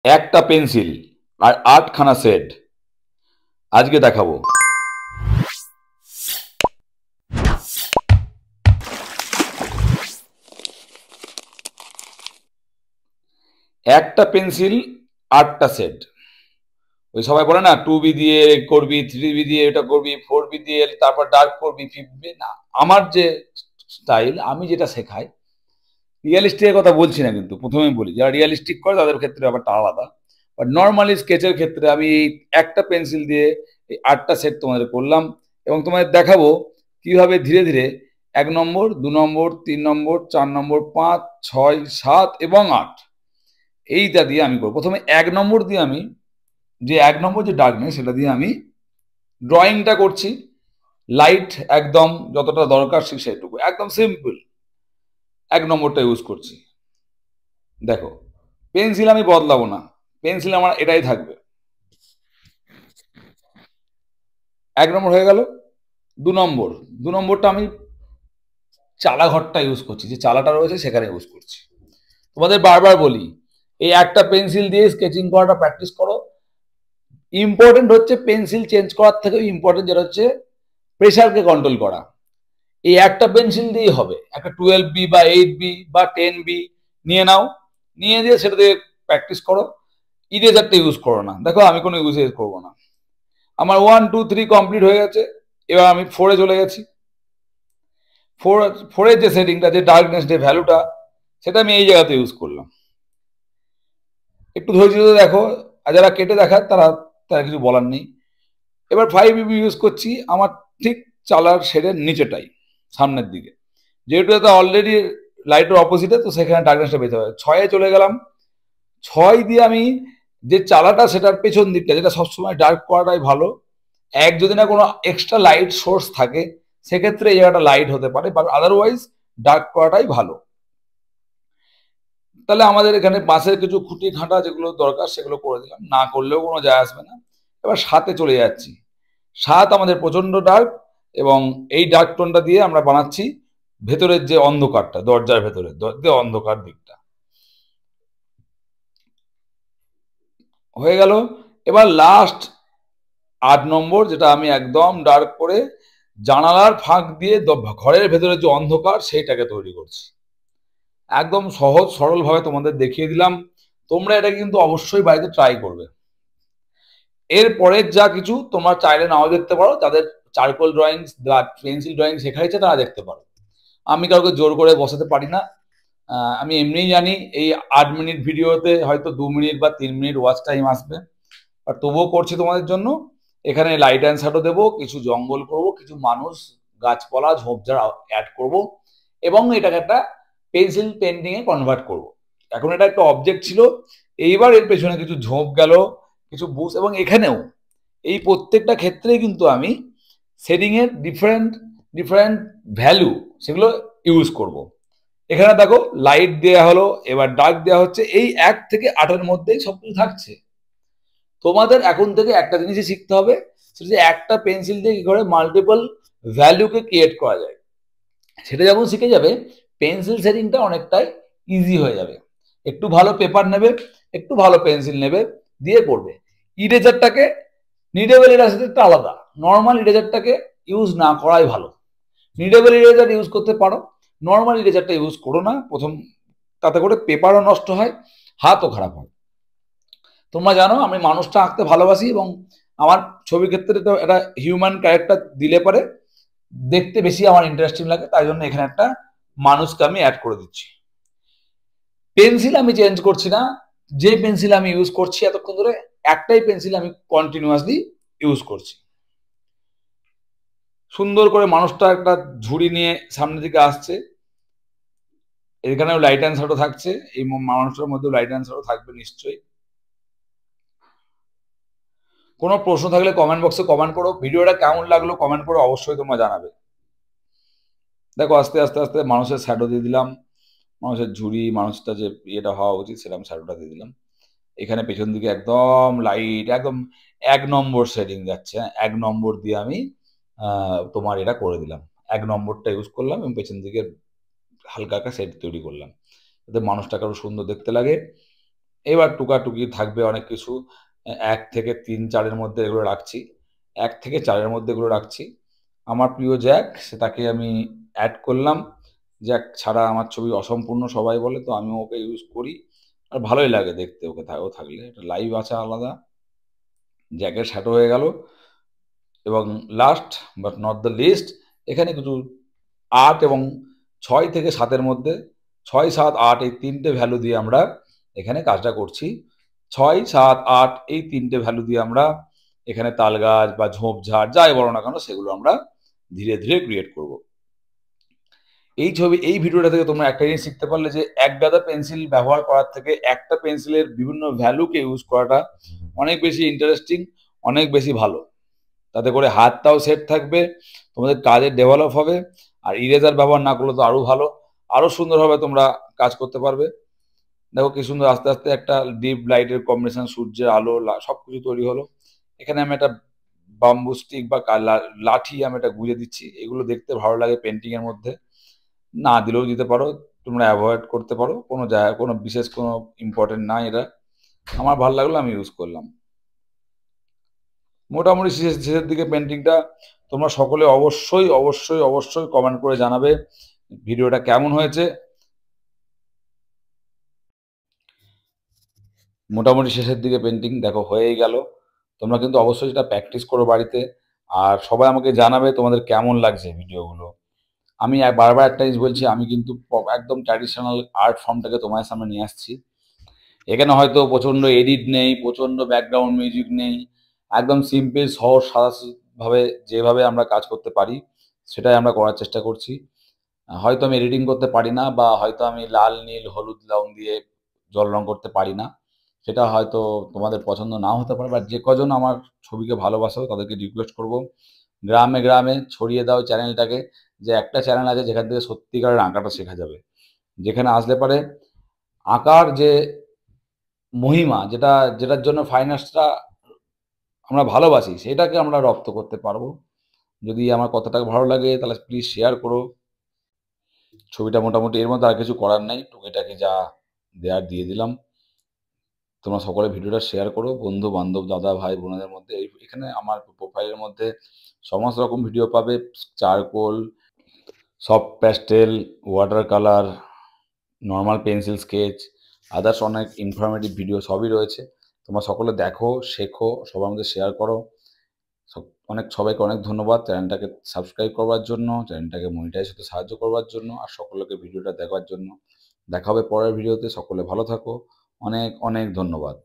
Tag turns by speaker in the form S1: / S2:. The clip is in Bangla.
S1: একটা পেন্সিল আর 8খানা সেট আজকে দেখাবো। একটা পেন্সিল 8টা সেট। ওই সবাই বলে না 2B দিয়ে করবি, 3B দিয়ে এটা করবি, 4B দিয়ে তারপর ডার্ক করবি, 5B না। আমার যে স্টাইল, আমি যেটা শেখাই, রিয়ালিস্টিকের কথা বলছি না, কিন্তু প্রথমেই বলি যারা রিয়ালিস্টিক করে তাদের ক্ষেত্রে ব্যাপারটা আলাদা। বাট নর্মালি স্কেচের ক্ষেত্রে আমি এই একটা পেন্সিল দিয়ে এই 8টা সেট তোমাদের করলাম এবং তোমাদের দেখাবো কিভাবে ধীরে ধীরে 1 নম্বর, 2 নম্বর, 3 নম্বর, 4 নম্বর, 5, 6, 7 এবং 8 এইটা দিয়ে আমি করবো। প্রথমে 1 নম্বর দিয়ে আমি যে 1 নম্বর যে ডার্কনেস সেটা দিয়ে আমি ড্রয়িংটা করছি। লাইট একদম যতটা দরকার সেটুকু, একদম সিম্পল 1 নম্বরটা ইউজ করছি। দেখো, পেন্সিল আমি বদলাবো না, পেন্সিল আমার এটাই থাকবে। 1 নম্বর হয়ে গেল। 2 নম্বর, 2 নম্বরটা আমি চালা ঘরটা ইউজ করছি, যে চালাটা রয়েছে সেখানে ইউজ করছি। তোমাদের বারবার বলি, এই একটা পেন্সিল দিয়ে স্কেচিং করাটা প্র্যাকটিস করো। ইম্পর্টেন্ট হচ্ছে পেন্সিল চেঞ্জ করার থেকেও ইম্পর্টেন্ট যেটা হচ্ছে প্রেশারকে কন্ট্রোল করা। এই একটা পেন্সিল দিয়েই হবে। একটা 12B বা 8B বা 10B নিয়ে নাও, নিয়ে দিয়ে সেটা দিয়ে প্র্যাকটিস করো। ইরেজারটা ইউজ করো না। দেখো, আমি কোনো ইউজ করবো না। আমার 1, 2, 3 কমপ্লিট হয়ে গেছে। এবার আমি 4-এ চলে গেছি। 4-এর যে সেটিংটা, যে ডার্কনেস, যে ভ্যালুটা, সেটা আমি এই জায়গাতে ইউজ করলাম। একটু ধৈর্য ধরে দেখো, আর যারা কেটে দেখায় তারা তারা কিছু বলার নেই। এবার 5BB ইউজ করছি আমার ঠিক চালার শেডের নিচেটাই, সামনের দিকে, যেহেতু এটা অলরেডি লাইটের অপোজিটে, তো সেখানে ডার্কনেসটা বেঁচে হবে। 6-এ চলে গেলাম। 6 দিয়ে আমি যে চালাটা সেটার পেছন দিকটা, যেটা সবসময় ডার্ক করাটাই ভালো। যদি না কোনো এক্সট্রা লাইট সোর্স থাকে, সেক্ষেত্রে এই জায়গাটা লাইট হতে পারে, বাট আদারওয়াইজ ডার্ক করাটাই ভালো। তাহলে আমাদের এখানে বাঁশের কিছু খুঁটি খাঁটা যেগুলো দরকার সেগুলো করে দিলাম, না করলেও কোনো যায় আসবে না। এবার 7-এ চলে যাচ্ছি। 7 আমাদের প্রচন্ড ডার্ক, এবং এই ডার্ক টোনটা দিয়ে আমরা বানাচ্ছি ভেতরের যে অন্ধকারটা, দরজার ভেতরের অন্ধকার দিকটা হয়ে গেল। এবার লাস্ট 8 নম্বর, যেটা আমি একদম ডার্ক করে জানালার ফাঁক দিয়ে ঘরের ভেতরে যে অন্ধকার সেইটাকে তৈরি করছি। একদম সহজ সরল ভাবে তোমাদের দেখিয়ে দিলাম। তোমরা এটা কিন্তু অবশ্যই বাড়িতে ট্রাই করবে। এরপরের যা কিছু তোমরা চাইলে নাও দেখতে পারো, যাদের চারকোল ড্রয়িং বা পেন্সিল ড্রয়িং শেখা হয়েছে তারা দেখতে পারো। আমি কাউকে জোর করে বসাতে পারি না। আমি এমনিই জানি এই 8 মিনিট ভিডিওতে হয়তো 2 মিনিট বা 3 মিনিট ওয়াচ টাইম আসবে, আর তবুও করছি তোমাদের জন্য। এখানে লাইট অ্যান্ড শ্যাডো দেবো, কিছু জঙ্গল করব, কিছু মানুষ, গাছপালা, ঝোপঝাড় অ্যাড করব, এবং এটাকে একটা পেন্সিল পেন্টিং এ কনভার্ট করব। এখন এটা একটা অবজেক্ট ছিল, এইবার এর পেছনে কিছু ঝোপ গেল, কিছু বুশ, এবং এখানেও এই প্রত্যেকটা ক্ষেত্রে কিন্তু আমি শেডিং এর ডিফারেন্ট ডিফারেন্ট ভ্যালু সেগুলো ইউজ করব। এখানে দেখো লাইট দেওয়া হলো, এবার ডার্ক দেওয়া হচ্ছে, এই 1 থেকে 8-এর মধ্যেই সবকিছু থাকছে। তোমাদের এখন থেকে একটা জিনিসই শিখতে হবে, সেটা যে একটা পেন্সিল দিয়ে কি করে মাল্টিপল ভ্যালুকে ক্রিয়েট করা যায়। সেটা যখন শিখে যাবে, পেন্সিল শেডিংটা অনেকটাই ইজি হয়ে যাবে। একটু ভালো পেপার নেবে, একটু ভালো পেন্সিল নেবে, দিয়ে করবে। ইরেজারটাকে, নিডেবল ইরেজারটা আলাদা, নর্মাল ইরেজারটাকে ইউজ না করাই ভালো। নিডেবল ইরেজার ইউজ করতে পারো, নর্মাল ইরেজারটা ইউজ করো না প্রথম, তাতে করে পেপারও নষ্ট হয়, হাতও খারাপ হয়। তোমরা জানো আমি মানুষটা আঁকতে ভালোবাসি, এবং আমার ছবির ক্ষেত্রে তো একটা হিউম্যান ক্যারেক্টার দিলে পরে দেখতে বেশি আমার ইন্টারেস্টিং লাগে, তাই জন্য এখানে একটা মানুষকে আমি অ্যাড করে দিচ্ছি। পেন্সিল আমি চেঞ্জ করছি না, যে পেন্সিল আমি ইউজ করছি এতক্ষণ ধরে, একটাই পেন্সিল আমি কন্টিনিউয়াসলি ইউজ করছি। সুন্দর করে মানুষটা একটা ঝুড়ি নিয়ে সামনের দিকে আসছে, এখানেও লাইট অ্যান্ড শ্যাডো থাকছে, এই মানুষটার মধ্যেও লাইট অ্যান্ড শ্যাডো থাকবে নিশ্চয়ই। কোনো প্রশ্ন থাকলে কমেন্ট বক্সে কমেন্ট করো, ভিডিওটা কেমন লাগলো কমেন্ট করে অবশ্যই তোমরা জানাবে। দেখো, আস্তে আস্তে আস্তে মানুষের শ্যাডো দিয়ে দিলাম, মানুষের ঝুড়ি, মানুষটা যে ইয়েটা হওয়া উচিত সেরকম শ্যাডোটা দিয়ে দিলাম। এখানে পেছন দিকে একদম লাইট, একদম 1 নম্বর শেডিং যাচ্ছে। 1 নম্বর দিয়ে আমি তোমার এটা করে দিলাম, 1 নম্বরটা ইউজ করলাম এবং পেছন দিকে হালকা হালকা শেড তৈরি করলাম, যাতে মানুষটাকে আরো সুন্দর দেখতে লাগে। এবার টুকাটুকি থাকবে অনেক কিছু। ১ থেকে ৩, ৪ মধ্যে এগুলো রাখছি। ১ থেকে ৪ মধ্যে এগুলো রাখছি। আমার প্রিয় জ্যাক, তাকে আমি অ্যাড করলাম। জ্যাক ছাড়া আমার ছবি অসম্পূর্ণ সবাই বলে, তো আমিও ওকে ইউজ করি। আর ভালোই লাগে দেখতে ওকে ও থাকলে। একটা লাইভ আছে আলাদা। জ্যাকের শ্যাডো হয়ে গেল। এবং last but not the least, এখানে কিছু ৮ এবং ৬ থেকে ৭ এর মধ্যে ৬, ৭, ৮ এই ৩ টে ভ্যালু দিয়ে আমরা এখানে কাজটা করছি। ৬, ৭, ৮ এই ৩ টে ভ্যালু দিয়ে আমরা এখানে তালগাছ বা ঝোপঝাড় যাই বলো না কেন সেগুলো আমরা ধীরে ধীরে ক্রিয়েট করব। এই ভিডিওটা থেকে তোমরা একটা জিনিস শিখতে পারলে যে এক গাদা পেন্সিল ব্যবহার করার থেকে একটা পেন্সিলের বিভিন্ন ভ্যালুকে ইউজ করাটা অনেক বেশি ইন্টারেস্টিং, অনেক বেশি ভালো। তাতে করে হাতটাও সেট থাকবে, তোমাদের কাজের ডেভেলপ হবে। আর ইরেজার ব্যবহার না করলে তো আরও ভালো, আরও সুন্দরভাবে তোমরা কাজ করতে পারবে। দেখো কি সুন্দর আস্তে আস্তে একটা ডিপ লাইটের কম্বিনেশন, সূর্যের আলো সব কিছু তৈরি হলো। এখানে আমি একটা বাম্বু স্টিক বা লাঠি আমি এটা গুঁজে দিচ্ছি। এগুলো দেখতে ভালো লাগে পেন্টিংয়ের মধ্যে। না দিলেও দিতে পারো, তোমরা অ্যাভয়েড করতে পারো, কোনো জায়গায় কোনো বিশেষ কোনো ইম্পর্টেন্ট না এটা। আমার ভালো লাগলো, আমি ইউজ করলাম। মোটামুটি শেষের দিকে পেন্টিংটা। তোমরা সকলে অবশ্যই অবশ্যই অবশ্যই কমেন্ট করে জানাবে ভিডিওটা কেমন হয়েছে। মোটামুটি শেষের দিকে পেন্টিং দেখো হয়েই গেল। তোমরা কিন্তু অবশ্যই সেটা প্র্যাকটিস করো বাড়িতে। আর সবাই আমাকে জানাবে তোমাদের কেমন লাগছে ভিডিওগুলো। আমি বারবার একটা জিনিস বলছি, আমি কিন্তু একদম ট্র্যাডিশনাল আর্ট ফর্মটাকে তোমার সামনে নিয়ে আসছি। এখানে হয়তো প্রচণ্ড এডিট নেই, প্রচণ্ড ব্যাকগ্রাউন্ড মিউজিক নেই, একদম সিম্পল সহজ সাদাভাবে যেভাবে আমরা কাজ করতে পারি সেটাই আমরা করার চেষ্টা করছি। হয়তো আমি এডিটিং করতে পারি না, বা হয়তো আমি লাল নীল হলুদ রং দিয়ে জল রং করতে পারি না, সেটা হয়তো তোমাদের পছন্দ নাও হতে পারে। বা যে কজন আমার ছবিকে ভালোবাসো তাদেরকে রিকোয়েস্ট করব, গ্রামে গ্রামে ছড়িয়ে দাও চ্যানেলটাকে। যে একটা চ্যানেল আছে যেখান থেকে সত্যিকারের আঁকাটা শেখা যাবে, যেখানে আসলে পারে আঁকার যে মহিমা, যেটার জন্য ফাইন আর্টসটা আমরা ভালোবাসি, সেটাকে আমরা রপ্ত করতে পারবো। যদি আমার কথাটা ভালো লাগে তাহলে প্লিজ শেয়ার করো। ছবিটা মোটামুটি এর মধ্যে আর কিছু করার নেই, টুকিটাকি যা দেওয়ার দিয়ে দিলাম। তোমরা সকলে ভিডিওটা শেয়ার করো বন্ধু বান্ধব দাদা ভাই বোনদের মধ্যে। এখানে আমার প্রোফাইলের মধ্যে সমস্ত রকম ভিডিও পাবে, charcoal, soft pastel, water colour, normal pencil sketch, others অনেক ইনফরমেটিভ ভিডিও সবই রয়েছে। তোমরা সকলে দেখো, শেখো, সবার মধ্যে শেয়ার করো। সবাইকে অনেক ধন্যবাদ চ্যানেলটাকে সাবস্ক্রাইব করবার জন্য, চ্যানেলটাকে মনিটাইজ হতে সাহায্য করবার জন্য, আর সকলকে ভিডিওটা দেখার জন্য। দেখা হবে পরের ভিডিওতে। সকলে ভালো থাকো। অনেক অনেক ধন্যবাদ।